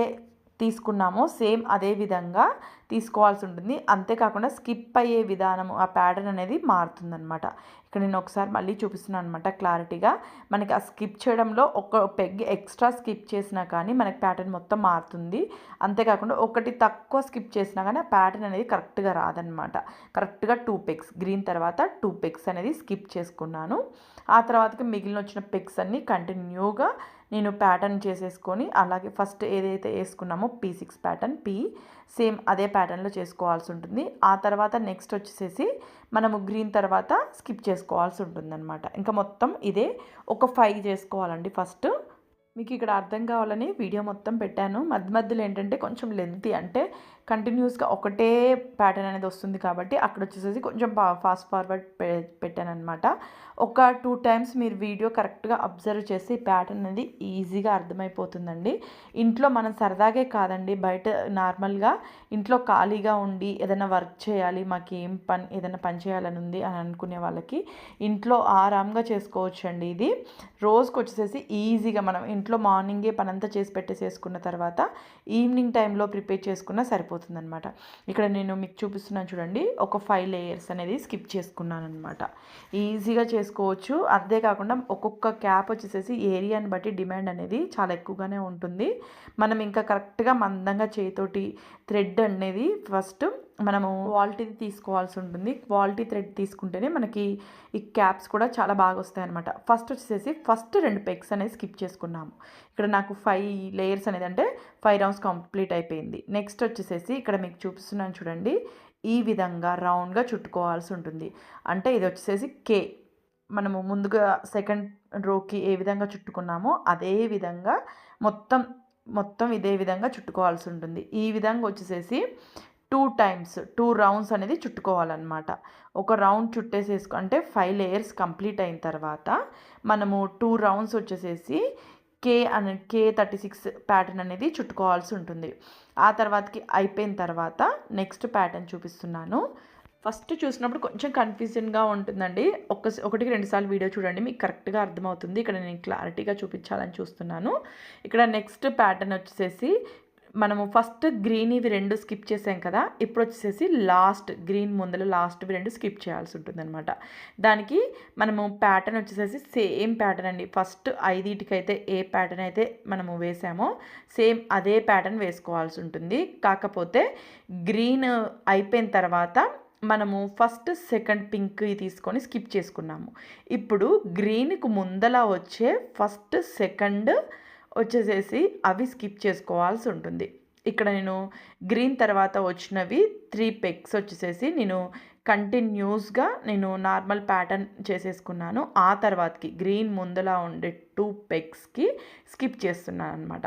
తీసుకున్నామో సేమ్ అదే విధంగా తీసుకోవాల్సి ఉంటుంది. అంతేకాకుండా స్కిప్ అయ్యే విధానము ఆ ప్యాటర్న్ అనేది మారుతుందన్నమాట. ఇక్కడ నేను ఒకసారి మళ్ళీ చూపిస్తున్నాను అనమాట క్లారిటీగా. మనకి ఆ స్కిప్ చేయడంలో ఒక పెగ్ ఎక్స్ట్రా స్కిప్ చేసినా కానీ మనకి ప్యాటర్న్ మొత్తం మారుతుంది. అంతేకాకుండా ఒకటి తక్కువ స్కిప్ చేసినా కానీ ఆ ప్యాటర్న్ అనేది కరెక్ట్గా రాదనమాట. కరెక్ట్గా 2 పెగ్స్ గ్రీన్ తర్వాత 2 పెగ్స్ అనేది స్కిప్ చేసుకున్నాను. ఆ తర్వాతకి మిగిలిన వచ్చిన పెగ్స్ అన్నీ కంటిన్యూగా నేను ప్యాటర్న్ చేసేసుకొని అలాగే ఫస్ట్ ఏదైతే వేసుకున్నామో P6 ప్యాటర్న్ సేమ్ అదే ప్యాటర్న్లో చేసుకోవాల్సి ఉంటుంది. ఆ తర్వాత నెక్స్ట్ వచ్చేసేసి మనము గ్రీన్ తర్వాత స్కిప్ చేసుకోవాల్సి ఉంటుందన్నమాట. ఇంకా మొత్తం ఇదే ఒక 5 చేసుకోవాలండి. ఫస్ట్ మీకు ఇక్కడ అర్థం కావాలని వీడియో మొత్తం పెట్టాను. మధ్యలో ఏంటంటే కొంచెం లెంతీ, అంటే కంటిన్యూస్గా ఒకటే ప్యాటర్న్ అనేది వస్తుంది కాబట్టి అక్కడ వచ్చేసేసి కొంచెం ఫాస్ట్ ఫార్వర్డ్ పెట్టాను అనమాట. ఒక 2 టైమ్స్ మీరు వీడియో కరెక్ట్గా అబ్జర్వ్ చేసి ప్యాటర్న్ అనేది ఈజీగా అర్థమైపోతుందండి. ఇంట్లో మనం సరదాగే కాదండి, బయట నార్మల్గా ఇంట్లో ఖాళీగా ఉండి ఏదైనా వర్క్ చేయాలి, మాకు ఏదైనా పని చేయాలని ఉంది అని అనుకునే వాళ్ళకి ఇంట్లో ఆరాంగా చేసుకోవచ్చు అండి. ఇది రోజుకి వచ్చేసేసి ఈజీగా మనం ఇంట్లో మార్నింగే పనంతా చేసి పెట్టేసేసుకున్న తర్వాత ఈవినింగ్ టైంలో ప్రిపేర్ చేసుకున్నా సరిపోతుందన్నమాట. ఇక్కడ నేను మీకు చూపిస్తున్నాను చూడండి, ఒక 5 లేయర్స్ అనేది స్కిప్ చేసుకున్నాను అనమాట. ఈజీగా చేసుకోవచ్చు. అంతేకాకుండా ఒక్కొక్క క్యాప్ వచ్చేసేసి ఏరియాని బట్టి డిమాండ్ అనేది చాలా ఎక్కువగానే ఉంటుంది. మనం ఇంకా కరెక్ట్గా మందంగా చేతితోటి థ్రెడ్ అనేది ఫస్ట్ మనము క్వాలిటీది తీసుకోవాల్సి ఉంటుంది. క్వాలిటీ థ్రెడ్ తీసుకుంటేనే మనకి ఈ క్యాప్స్ కూడా చాలా బాగా వస్తాయి అనమాట. ఫస్ట్ వచ్చేసి ఫస్ట్ 2 పెగ్స్ అనేది స్కిప్ చేసుకున్నాము. ఇక్కడ నాకు 5 లేయర్స్ అనేది అంటే 5 రౌండ్స్ కంప్లీట్ అయిపోయింది. నెక్స్ట్ వచ్చేసేసి ఇక్కడ మీకు చూపిస్తున్నాను చూడండి, ఈ విధంగా రౌండ్గా చుట్టుకోవాల్సి ఉంటుంది. అంటే ఇది వచ్చేసేసి కే మనము ముందుగా సెకండ్ రోకి ఏ విధంగా చుట్టుకున్నామో అదే విధంగా మొత్తం ఇదే విధంగా చుట్టుకోవాల్సి ఉంటుంది. ఈ విధంగా వచ్చేసేసి 2 టైమ్స్ 2 రౌండ్స్ అనేది చుట్టుకోవాలన్నమాట. ఒక రౌండ్ చుట్టేసేసుకో అంటే 5 లేయర్స్ కంప్లీట్ అయిన తర్వాత మనము 2 రౌండ్స్ వచ్చేసేసి K36 ప్యాటర్న్ అనేది చుట్టుకోవాల్సి ఉంటుంది. ఆ తర్వాతకి అయిపోయిన తర్వాత నెక్స్ట్ ప్యాటర్న్ చూపిస్తున్నాను. ఫస్ట్ చూసినప్పుడు కొంచెం కన్ఫ్యూజన్గా ఉంటుందండి. ఒకటికి 2 సార్లు వీడియో చూడండి, మీకు కరెక్ట్గా అర్థమవుతుంది. ఇక్కడ నేను క్లారిటీగా చూపించాలని చూస్తున్నాను. ఇక్కడ నెక్స్ట్ ప్యాటర్న్ వచ్చేసేసి మనము ఫస్ట్ గ్రీన్ ఇవి 2 స్కిప్ చేసాం కదా, ఇప్పుడు వచ్చేసేసి లాస్ట్ గ్రీన్ ముందర లాస్ట్వి 2 స్కిప్ చేయాల్సి ఉంటుందన్నమాట. దానికి మనము ప్యాటర్న్ వచ్చేసేసి సేమ్ ప్యాటర్న్ అండి. ఫస్ట్ 5 ఏ ప్యాటర్న్ అయితే మనము వేసామో సేమ్ అదే ప్యాటర్న్ వేసుకోవాల్సి ఉంటుంది. కాకపోతే గ్రీన్ అయిపోయిన తర్వాత మనము ఫస్ట్ సెకండ్ పింక్ తీసుకొని స్కిప్ చేసుకున్నాము. ఇప్పుడు గ్రీన్కు ముందల వచ్చే ఫస్ట్ సెకండ్ వచ్చేసేసి అవి స్కిప్ చేసుకోవాల్సి ఉంటుంది. ఇక్కడ నేను గ్రీన్ తర్వాత వచ్చినవి 3 పెగ్స్ వచ్చేసేసి నేను కంటిన్యూస్గా నార్మల్ ప్యాటర్న్ చేసేసుకున్నాను. ఆ తర్వాతకి గ్రీన్ ముందలా ఉండే 2 పెగ్స్కి స్కిప్ చేస్తున్నాను అనమాట.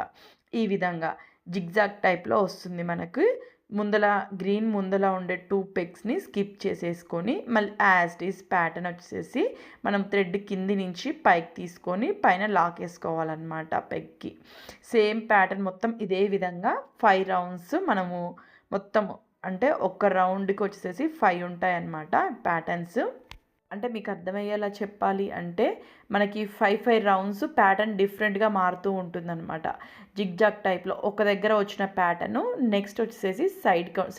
ఈ విధంగా జిగ్జాగ్ టైప్లో వస్తుంది మనకు. గ్రీన్ ముందల ఉండే 2 పెగ్స్ని స్కిప్ చేసేసుకొని మళ్ళీ యాజ్ ఇట్ ఈస్ ప్యాటర్న్ వచ్చేసి మనం థ్రెడ్ కింది నుంచి పైకి తీసుకొని పైన లాక్ వేసుకోవాలన్నమాట పెగ్కి. సేమ్ ప్యాటర్న్ మొత్తం ఇదే విధంగా 5 రౌండ్స్ మనము మొత్తం, అంటే ఒక రౌండ్కి వచ్చేసేసి 5 ఉంటాయి అన్నమాట ప్యాటర్న్స్. అంటే మీకు అర్థమయ్యేలా చెప్పాలి అంటే మనకి 5 రౌండ్స్ ప్యాటర్న్ డిఫరెంట్గా మారుతూ ఉంటుందన్నమాట. జిగ్జాగ్ టైప్లో ఒక దగ్గర వచ్చిన ప్యాటర్న్ నెక్స్ట్ వచ్చేసేసి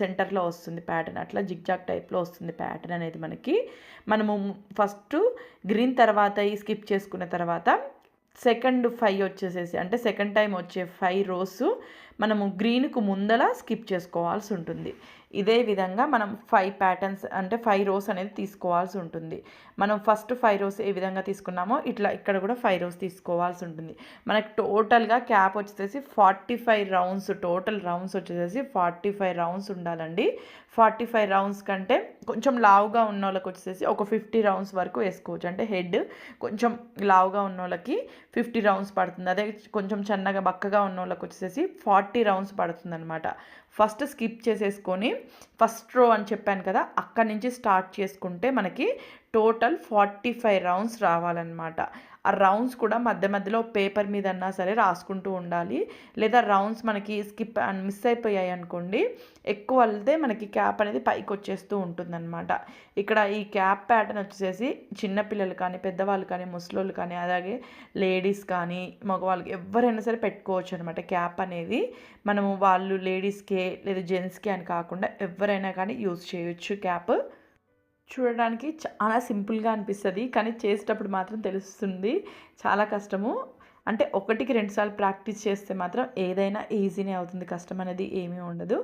సెంటర్లో వస్తుంది ప్యాటర్న్. అట్లా జిగ్జాగ్ టైప్లో వస్తుంది ప్యాటర్న్ అనేది మనకి. మనము ఫస్ట్ గ్రీన్ తర్వాత స్కిప్ చేసుకున్న తర్వాత సెకండ్ 5 వచ్చేసేసి, అంటే సెకండ్ టైం వచ్చే 5 రోస్ మనము గ్రీన్కు ముందల స్కిప్ చేసుకోవాల్సి ఉంటుంది. ఇదే విధంగా మనం 5 ప్యాటర్న్స్ అంటే 5 రోస్ అనేది తీసుకోవాల్సి ఉంటుంది. మనం ఫస్ట్ 5 రోస్ ఏ విధంగా తీసుకున్నామో ఇట్లా ఇక్కడ కూడా 5 రోస్ తీసుకోవాల్సి ఉంటుంది. మనకు టోటల్గా క్యాప్ వచ్చేసి 45 రౌండ్స్, టోటల్ రౌండ్స్ వచ్చేసి 45 రౌండ్స్ ఉండాలండి. 45 రౌండ్స్ కంటే కొంచెం లావుగా ఉన్న వాళ్ళకి వచ్చేసి ఒక 50 రౌండ్స్ వరకు వేసుకోవచ్చు. అంటే హెడ్ కొంచెం లావుగా ఉన్న వాళ్ళకి 50 రౌండ్స్ పడుతుంది. అదే కొంచెం చిన్నగా బక్కగా ఉన్న వాళ్ళకి వచ్చేసి 40 రౌండ్స్ పడుతుంది అనమాట. ఫస్ట్ స్కిప్ చేసేసుకొని ఫస్ట్ రో అని చెప్పాను కదా, అక్కడి నుంచి స్టార్ట్ చేసుకుంటే మనకి టోటల్ 45 రౌండ్స్ రావాలన్నమాట. ఆ రౌండ్స్ కూడా మధ్య మధ్యలో పేపర్ మీద అన్నా సరే రాసుకుంటూ ఉండాలి. లేదా రౌండ్స్ మనకి స్కిప్ మిస్ అయిపోయాయి అనుకోండి, ఎక్కువ వెళ్తే మనకి క్యాప్ అనేది పైకి వచ్చేస్తూ ఉంటుందన్నమాట. ఇక్కడ ఈ క్యాప్ ప్యాటర్న్ వచ్చేసి చిన్నపిల్లలు కానీ పెద్దవాళ్ళు కానీ ముసలోళ్ళు కానీ అలాగే లేడీస్ కానీ మగవాళ్ళకి ఎవరైనా సరే పెట్టుకోవచ్చు అనమాట. క్యాప్ అనేది మనము వాళ్ళు లేడీస్కే లేదా జెంట్స్కి అని కాకుండా ఎవరైనా కానీ యూజ్ చేయొచ్చు క్యాప్. చూడడానికి చాలా సింపుల్గా అనిపిస్తుంది, కానీ చేసేటప్పుడు మాత్రం తెలుస్తుంది చాలా కష్టము. అంటే 1-2 సార్లు ప్రాక్టీస్ చేస్తే మాత్రం ఏదైనా ఈజీనే అవుతుంది, కష్టం అనేది ఏమీ ఉండదు.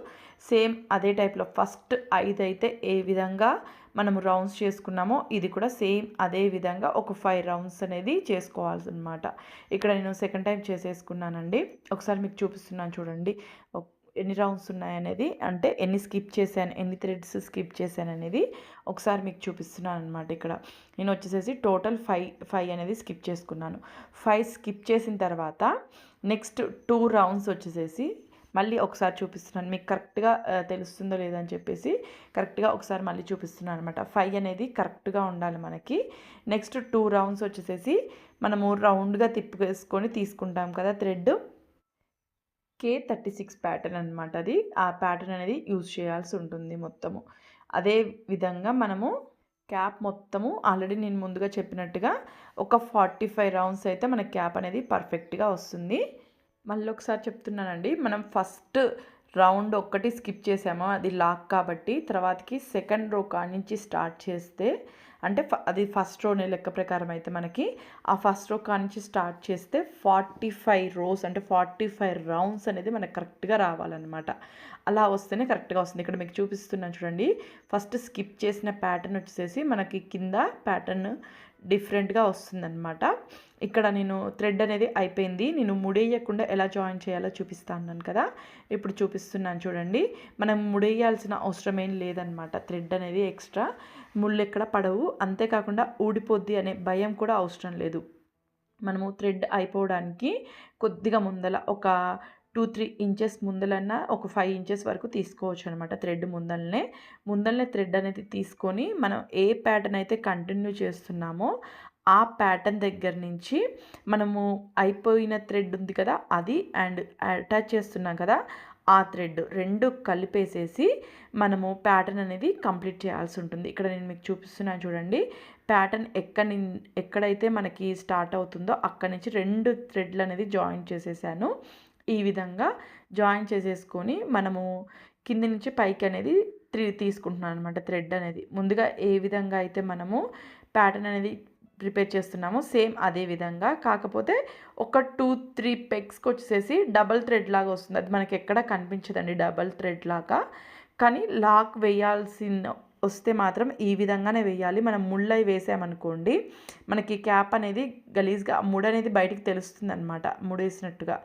సేమ్ అదే టైప్లో ఫస్ట్ 5 అయితే ఏ విధంగా మనము రౌండ్స్ చేసుకున్నామో ఇది కూడా సేమ్ అదే విధంగా ఒక 5 రౌండ్స్ అనేది చేసుకోవాల్సి అనమాట. ఇక్కడ నేను సెకండ్ టైం చేసేసుకున్నానండి. ఒకసారి మీకు చూపిస్తున్నాను చూడండి ఎన్ని రౌండ్స్ ఉన్నాయనేది, అంటే ఎన్ని స్కిప్ చేశాను, ఎన్ని థ్రెడ్స్ స్కిప్ చేశాను అనేది ఒకసారి మీకు చూపిస్తున్నాను అనమాట. ఇక్కడ నేను వచ్చేసేసి టోటల్ 5 అనేది స్కిప్ చేసుకున్నాను. 5 స్కిప్ చేసిన తర్వాత నెక్స్ట్ 2 రౌండ్స్ వచ్చేసేసి మళ్ళీ ఒకసారి చూపిస్తున్నాను, మీకు కరెక్ట్గా తెలుస్తుందో లేదని చెప్పేసి కరెక్ట్గా ఒకసారి మళ్ళీ చూపిస్తున్నాను అనమాట. 5 అనేది కరెక్ట్గా ఉండాలి మనకి. నెక్స్ట్ 2 రౌండ్స్ వచ్చేసేసి మనము రౌండ్గా తిప్పేసుకొని తీసుకుంటాం కదా థ్రెడ్, K36 ప్యాటర్న్ అనమాట. అది ఆ ప్యాటర్న్ అనేది యూజ్ చేయాల్సి ఉంటుంది మొత్తము. అదే విధంగా మనము క్యాప్ మొత్తము ఆల్రెడీ నేను ముందుగా చెప్పినట్టుగా ఒక 45 రౌండ్స్ అయితే మన క్యాప్ అనేది పర్ఫెక్ట్గా వస్తుంది. మళ్ళీ ఒకసారి చెప్తున్నానండి, మనం ఫస్ట్ రౌండ్ ఒక్కటి స్కిప్ చేసామో అది లాక్ కాబట్టి తర్వాతకి సెకండ్ రో కాడి నుంచి స్టార్ట్ చేస్తే, అంటే అది ఫస్ట్ రోనే లెక్క ప్రకారం అయితే మనకి ఆ ఫస్ట్ రో కాడి నుంచి స్టార్ట్ చేస్తే 45 రోస్ అంటే 45 రౌండ్స్ అనేది మనకు కరెక్ట్గా రావాలన్నమాట. అలా వస్తేనే కరెక్ట్గా వస్తుంది. ఇక్కడ మీకు చూపిస్తున్నాను చూడండి, ఫస్ట్ స్కిప్ చేసిన ప్యాటర్న్ వచ్చేసి మనకి కింద ప్యాటర్న్ డిఫరెంట్గా వస్తుందన్నమాట. ఇక్కడ నేను థ్రెడ్ అనేది అయిపోయింది, నేను ముడేయకుండా ఎలా జాయిన్ చేయాలో చూపిస్తాను కదా, ఇప్పుడు చూపిస్తున్నాను చూడండి. మనం ముడేయాల్సిన అవసరం ఏం లేదనమాట. థ్రెడ్ అనేది ఎక్స్ట్రా ముళ్ళు ఎక్కడ పడవు, అంతేకాకుండా ఊడిపోద్ది అనే భయం కూడా అవసరం లేదు. మనము థ్రెడ్ అయిపోవడానికి కొద్దిగా ముందల ఒక 2-3 ఇంచెస్ ముందలన్నా ఒక 5 ఇంచెస్ వరకు తీసుకోవచ్చు అనమాట. థ్రెడ్ ముందలనే థ్రెడ్ అనేది తీసుకొని మనం ఏ ప్యాటర్న్ అయితే కంటిన్యూ చేస్తున్నామో ఆ ప్యాటర్న్ దగ్గర నుంచి మనము అయిపోయిన థ్రెడ్ ఉంది కదా అది అండ్ అటాచ్ చేస్తున్నాం కదా ఆ థ్రెడ్ 2 కలిపేసేసి మనము ప్యాటర్న్ అనేది కంప్లీట్ చేయాల్సి ఉంటుంది. ఇక్కడ నేను మీకు చూపిస్తున్నాను చూడండి. ప్యాటర్న్ ఎక్కడైతే మనకి స్టార్ట్ అవుతుందో అక్కడి నుంచి 2 థ్రెడ్లు అనేది జాయిన్ చేసేసాను. ఈ విధంగా జాయిన్ చేసేసుకొని మనము కింది నుంచి పైకి అనేది తీసుకుంటున్నాను అనమాట థ్రెడ్ అనేది. ముందుగా ఏ విధంగా అయితే మనము ప్యాటర్న్ అనేది ప్రిపేర్ చేస్తున్నామో సేమ్ అదే విధంగా, కాకపోతే ఒక 2-3 పెగ్స్కి వచ్చేసేసి డబల్ థ్రెడ్ లాగా వస్తుంది. అది మనకి ఎక్కడ కనిపించదండి డబల్ థ్రెడ్ లాగా. కానీ లాక్ వేయాల్సిన వస్తే మాత్రం ఈ విధంగానే వేయాలి. మనం ముళ్ళై వేసామనుకోండి మనకి క్యాప్ అనేది గలీజ్గా ముడి అనేది బయటికి తెలుస్తుంది అనమాట, ముడేసినట్టుగా.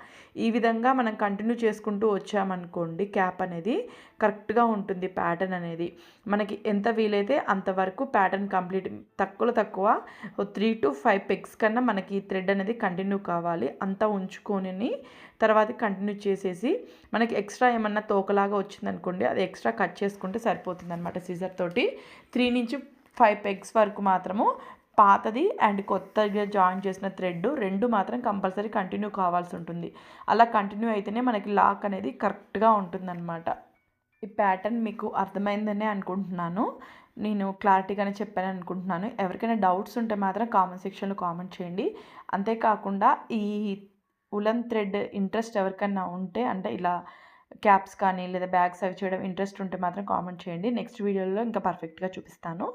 ఈ విధంగా మనం కంటిన్యూ చేసుకుంటూ వచ్చామనుకోండి క్యాప్ అనేది కరెక్ట్గా ఉంటుంది ప్యాటర్న్ అనేది. మనకి ఎంత వీలైతే అంతవరకు ప్యాటర్న్ కంప్లీట్, తక్కువ 3 to 5 పెగ్స్ కన్నా మనకి థ్రెడ్ అనేది కంటిన్యూ కావాలి. అంతా ఉంచుకొని తర్వాత కంటిన్యూ చేసేసి మనకి ఎక్స్ట్రా ఏమన్నా తోకలాగా వచ్చిందనుకోండి అది ఎక్స్ట్రా కట్ చేసుకుంటే సరిపోతుంది అనమాట సిజర్ తోటి. 3 నుంచి 5 పెగ్స్ వరకు మాత్రము పాతది అండ్ కొత్తగా జాయిన్ చేసిన థ్రెడ్ 2 మాత్రం కంపల్సరీ కంటిన్యూ కావాల్సి ఉంటుంది. అలా కంటిన్యూ అయితేనే మనకి లాక్ అనేది కరెక్ట్గా ఉంటుందన్నమాట. ఈ ప్యాటర్న్ మీకు అర్థమైందనే అనుకుంటున్నాను. నేను క్లారిటీగానే చెప్పాను అనుకుంటున్నాను. ఎవరికైనా డౌట్స్ ఉంటే మాత్రం కామెంట్ సెక్షన్లో కామెంట్ చేయండి. అంతేకాకుండా ఈ ఉలన్ థ్రెడ్ ఇంట్రెస్ట్ ఎవరికైనా ఉంటే, అంటే ఇలా క్యాప్స్ కానీ లేదా బ్యాగ్స్ అవి చేయడం ఇంట్రెస్ట్ ఉంటే మాత్రం కామెంట్ చేయండి. నెక్స్ట్ వీడియోలో ఇంకా పర్ఫెక్ట్గా చూపిస్తాను.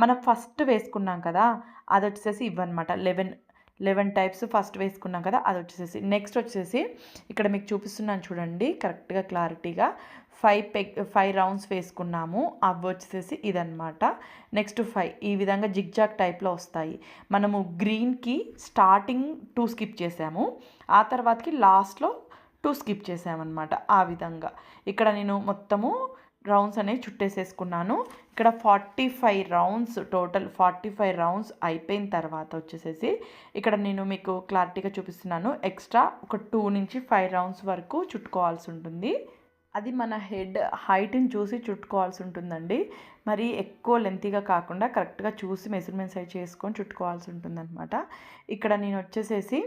మనం ఫస్ట్ వేసుకున్నాం కదా అది వచ్చేసి ఇవన్నమాట. 11 టైప్స్ ఫస్ట్ వేసుకున్నాం కదా అది వచ్చేసేసి. నెక్స్ట్ వచ్చేసి ఇక్కడ మీకు చూపిస్తున్నాను చూడండి కరెక్ట్గా క్లారిటీగా. 5 రౌండ్స్ వేసుకున్నాము, అవి వచ్చేసేసి ఇదన్నమాట. నెక్స్ట్ 5 ఈ విధంగా జిగ్జాగ్ టైప్లో వస్తాయి. మనము గ్రీన్కి స్టార్టింగ్ 2 స్కిప్ చేసాము, ఆ తర్వాతకి లాస్ట్లో 2 స్కిప్ చేసామన్నమాట. ఆ విధంగా ఇక్కడ నేను మొత్తము రౌండ్స్ అనేవి చుట్టేసేసుకున్నాను. ఇక్కడ 45 రౌండ్స్ టోటల్ 45 రౌండ్స్ అయిపోయిన తర్వాత వచ్చేసేసి ఇక్కడ నేను మీకు క్లారిటీగా చూపిస్తున్నాను. ఎక్స్ట్రా ఒక 2 నుంచి 5 రౌండ్స్ వరకు చుట్టుకోవాల్సి ఉంటుంది. అది మన హెడ్ హైట్ని చూసి చుట్టుకోవాల్సి ఉంటుందండి. మరి ఎక్కువ లెంతీగా కాకుండా కరెక్ట్గా చూసి మెజర్మెంట్స్ అవి చేసుకొని చుట్టుకోవాల్సి ఉంటుందన్నమాట. ఇక్కడ నేను వచ్చేసేసి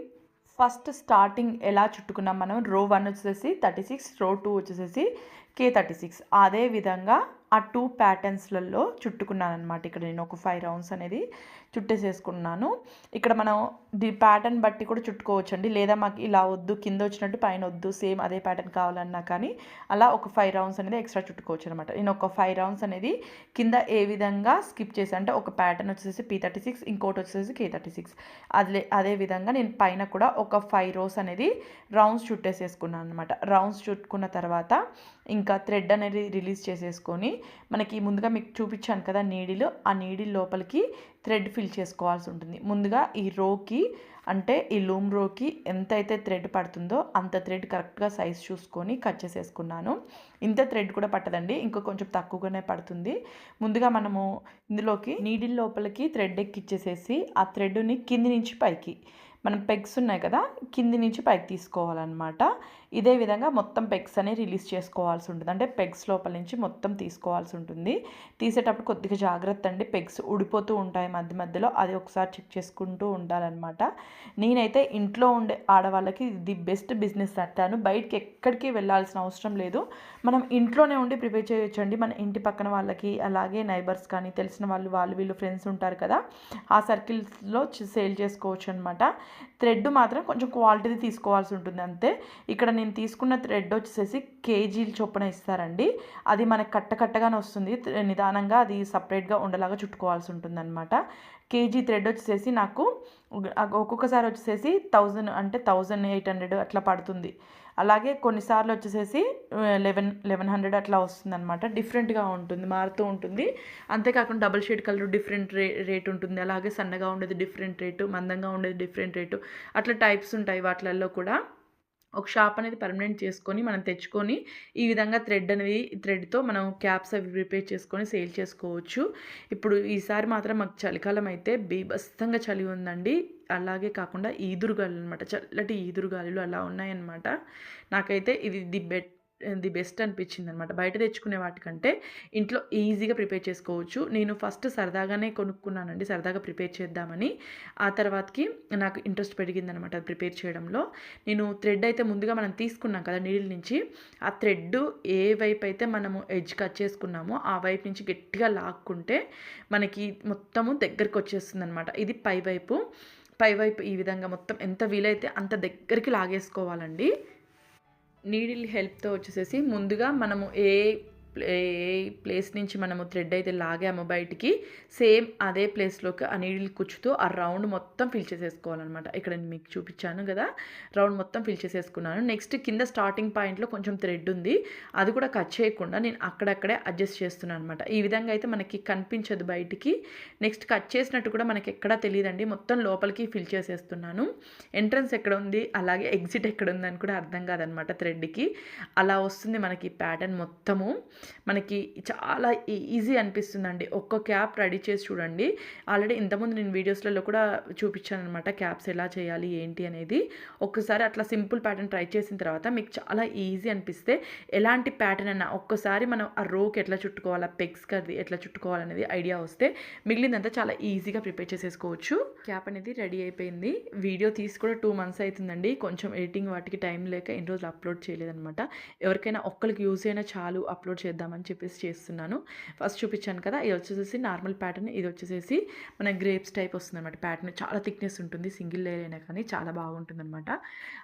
ఫస్ట్ స్టార్టింగ్ ఎలా చుట్టుకున్నాం మనం, రో 1 వచ్చేసి 36, రో 2 వచ్చేసేసి K36. అదే విధంగా ఆ 2 ప్యాటర్న్స్లలో చుట్టుకున్నాను అనమాట. ఇక్కడ నేను ఒక 5 రౌండ్స్ అనేది చుట్టేసేసుకున్నాను. ఇక్కడ మనం ప్యాటర్న్ బట్టి కూడా చుట్టుకోవచ్చండి, లేదా మాకు ఇలా వద్దు కింద వచ్చినట్టు పైన వద్దు సేమ్ అదే ప్యాటర్న్ కావాలన్నా కానీ అలా ఒక 5 రౌండ్స్ అనేది ఎక్స్ట్రా చుట్టుకోవచ్చు అనమాట. నేను ఒక 5 రౌండ్స్ అనేది కింద ఏ విధంగా స్కిప్ చేసి, అంటే ఒక ప్యాటర్న్ వచ్చేసి P36 ఇంకోటి వచ్చేసి K36, అదే విధంగా నేను పైన కూడా ఒక 5 రోస్ అనేది రౌండ్స్ చుట్టేసేసుకున్నాను అనమాట. రౌండ్స్ చుట్టుకున్న తర్వాత ఇంకా థ్రెడ్ అనేది రిలీజ్ చేసేసుకొని మనకి ముందుగా మీకు చూపించాను కదా నీడిల్, ఆ నీడిల్ లోపలికి థ్రెడ్ ఫిల్ చేసుకోవాల్సి ఉంటుంది. ముందుగా ఈ రోకి, అంటే ఈ లూమ్ రోకి ఎంతైతే థ్రెడ్ పడుతుందో అంత థ్రెడ్ కరెక్ట్గా సైజ్ చూసుకొని కట్ చేసేసుకున్నాను. ఇంత థ్రెడ్ కూడా పట్టదండి, ఇంకా కొంచెం తక్కువగానే పడుతుంది. ముందుగా మనము ఇందులోకి నీడిల్ లోపలికి థ్రెడ్ ఎక్కిచ్చేసేసి ఆ థ్రెడ్ని కింది నుంచి పైకి, మనం పెగ్స్ ఉన్నాయి కదా కింది నుంచి పైకి తీసుకోవాలన్నమాట. ఇదే విధంగా మొత్తం పెగ్స్ అనేవి రిలీజ్ చేసుకోవాల్సి ఉంటుంది, అంటే పెగ్స్ లోపల నుంచి మొత్తం తీసుకోవాల్సి ఉంటుంది. తీసేటప్పుడు కొద్దిగా జాగ్రత్త అండి, పెగ్స్ ఊడిపోతూ ఉంటాయి మధ్య మధ్యలో, అది ఒకసారి చెక్ చేసుకుంటూ ఉండాలన్నమాట. నేనైతే ఇంట్లో ఉండే ఆడవాళ్ళకి ది బెస్ట్ బిజినెస్ అంటాను. బయటికి ఎక్కడికి వెళ్ళాల్సిన అవసరం లేదు, మనం ఇంట్లోనే ఉండి ప్రిపేర్ చేయొచ్చండి. మన ఇంటి పక్కన వాళ్ళకి, అలాగే నైబర్స్ కానీ తెలిసిన వాళ్ళు వీళ్ళు ఫ్రెండ్స్ ఉంటారు కదా, ఆ సర్కిల్స్లో సేల్ చేసుకోవచ్చు అనమాట. థ్రెడ్ మాత్రం కొంచెం క్వాలిటీది తీసుకోవాల్సి ఉంటుంది అంతే. ఇక్కడ నేను తీసుకున్న థ్రెడ్ వచ్చేసి కేజీల చొప్పున ఇస్తారండి. అది మనకు కట్టగానే వస్తుంది, నిదానంగా అది సపరేట్గా ఉండేలాగా చుట్టుకోవాల్సి ఉంటుంది అనమాట. కేజీ థ్రెడ్ వచ్చేసి నాకు ఒక్కొక్కసారి వచ్చేసి 1000 అంటే 1800 అట్లా పడుతుంది. అలాగే కొన్నిసార్లు వచ్చేసేసి 1100 అట్లా వస్తుంది అనమాట. డిఫరెంట్గా ఉంటుంది, మారుతూ ఉంటుంది. అంతేకాకుండా double shade colour different rate ఉంటుంది, అలాగే సన్నగా ఉండేది డిఫరెంట్ రేటు, మందంగా ఉండేది డిఫరెంట్ రేటు, అట్లా టైప్స్ ఉంటాయి వాటిలలో కూడా. ఒక షాప్ అనేది పర్మనెంట్ చేసుకొని మనం తెచ్చుకొని ఈ విధంగా థ్రెడ్తో మనం క్యాప్స్ అవి ప్రిపేర్ చేసుకొని సేల్ చేసుకోవచ్చు. ఇప్పుడు ఈసారి మాత్రం మాకు చలికాలం అయితే బీభత్సంగా చలి ఉందండి. అలాగే కాకుండా ఈదురుగాలు అనమాట, చల్లటి ఈదురుగాలులు అలా ఉన్నాయన్నమాట. నాకైతే ఇది ది బెస్ట్ అనిపించిందనమాట. బయట తెచ్చుకునే వాటికంటే ఇంట్లో ఈజీగా ప్రిపేర్ చేసుకోవచ్చు. నేను ఫస్ట్ సరదాగానే కొనుక్కున్నానండి. సరదాగా ప్రిపేర్ చేద్దామని. ఆ తర్వాతకి నాకు ఇంట్రెస్ట్ పెరిగిందనమాట అది ప్రిపేర్ చేయడంలో. నేను థ్రెడ్ అయితే ముందుగా మనం తీసుకున్నాం కదా నీడిల్ నుంచి, ఆ థ్రెడ్ ఏ వైపు అయితే మనము ఎడ్జ్ కట్ చేసుకున్నామో ఆ వైపు నుంచి గట్టిగా లాక్కుంటే మనకి మొత్తము దగ్గరికి వచ్చేస్తుందనమాట. ఇది పైవైపు ఈ విధంగా మొత్తం ఎంత వీలైతే అంత దగ్గరికి లాగేసుకోవాలండి. నీడిల్ హెల్ప్‌తో వచ్చేసేసి ముందుగా మనము ఏ ప్లేస్ నుంచి మనము థ్రెడ్ అయితే లాగామో బయటికి, సేమ్ అదే ప్లేస్‌లోకి ఆ నీడిల్ కుచ్చుతూ ఆ రౌండ్ మొత్తం ఫిల్ చేసేసుకోవాలనమాట. ఇక్కడ నేను మీకు చూపించాను కదా! రౌండ్ మొత్తం ఫిల్ చేసేసుకున్నాను. నెక్స్ట్ కింద స్టార్టింగ్ పాయింట్‌లో కొంచెం థ్రెడ్ ఉంది. అది కూడా కట్ చేయకుండా నేను అక్కడక్కడే అడ్జస్ట్ చేస్తున్నాను అనమాట. ఈ విధంగా అయితే మనకి కనిపించదు బయటికి. నెక్స్ట్ కట్ చేసినట్టు కూడా మనకి ఎక్కడా తెలీదండి. మొత్తం లోపలికి ఫిల్ చేసేస్తున్నాను. ఎంట్రన్స్ ఎక్కడ ఉంది, అలాగే ఎగ్జిట్ ఎక్కడ ఉందని కూడా అర్థం కాదనమాట థ్రెడ్‌కి. అలా వస్తుంది మనకి ప్యాటర్న్ మొత్తము. మనకి చాలా ఈజీ అనిపిస్తుందండి. ఒక్క క్యాప్ రెడీ చేసి చూడండి. ఆల్రెడీ ఇంతకుముందు నేను వీడియోస్లలో కూడా చూపించాననమాట క్యాప్స్ ఎలా చేయాలి ఏంటి అనేది. ఒక్కసారి అట్లా సింపుల్ ప్యాటర్న్ ట్రై చేసిన తర్వాత మీకు చాలా ఈజీ అనిపిస్తే ఎలాంటి ప్యాటర్న్ అయినా ఒక్కసారి మనం ఆ రోకి ఎట్లా చుట్టుకోవాలా, పెగ్స్ కది ఎట్లా చుట్టుకోవాలనేది ఐడియా వస్తే మిగిలిందంతా చాలా ఈజీగా ప్రిపేర్ చేసేసుకోవచ్చు. క్యాప్ అనేది రెడీ అయిపోయింది. వీడియో తీసి కూడా 2 months అవుతుందండి. కొంచెం ఎడిటింగ్ వాటికి టైం లేక ఎన్ని రోజులు అప్లోడ్ చేయలేదనమాట. ఎవరికైనా ఒక్కరికి యూజ్ అయినా చాలు అప్లోడ్ చేద్దామని చెప్పేసి చేస్తున్నాను. ఫస్ట్ చూపించాను కదా, ఇది వచ్చేసేసి నార్మల్ ప్యాటర్న్, ఇది వచ్చేసేసి మన గ్రేప్స్ టైప్ వస్తుందన్నమాట. ప్యాటర్న్ చాలా థిక్నెస్ ఉంటుంది, సింగిల్ లేయర్ అయినా కానీ చాలా బాగుంటుందన్నమాట.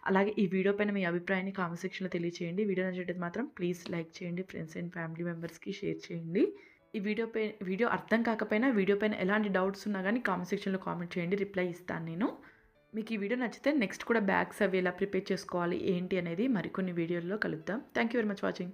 అలాగే ఈ వీడియో పైన మీ అభిప్రాయాన్ని కామెంట్ సెక్షన్లో తెలియచేయండి. వీడియో నచ్చినట్లయితే మాత్రం ప్లీజ్ లైక్ చేయండి, ఫ్రెండ్స్ అండ్ ఫ్యామిలీ మెంబర్స్కి షేర్ చేయండి. ఈ వీడియో అర్థం కాకపోయినా వీడియో పైన ఎలాంటి డౌట్స్ ఉన్నా కానీ కామెంట్ సెక్షన్లో కామెంట్ చేయండి, రిప్లై ఇస్తాను నేను. మీకు ఈ వీడియో నచ్చితే నెక్స్ట్ కూడా బ్యాగ్స్ అవి ఎలా ప్రిపేర్ చేసుకోవాలి ఏంటి అనేది మరికొన్ని వీడియోల్లో కలుద్దాం. Thank you very much watching.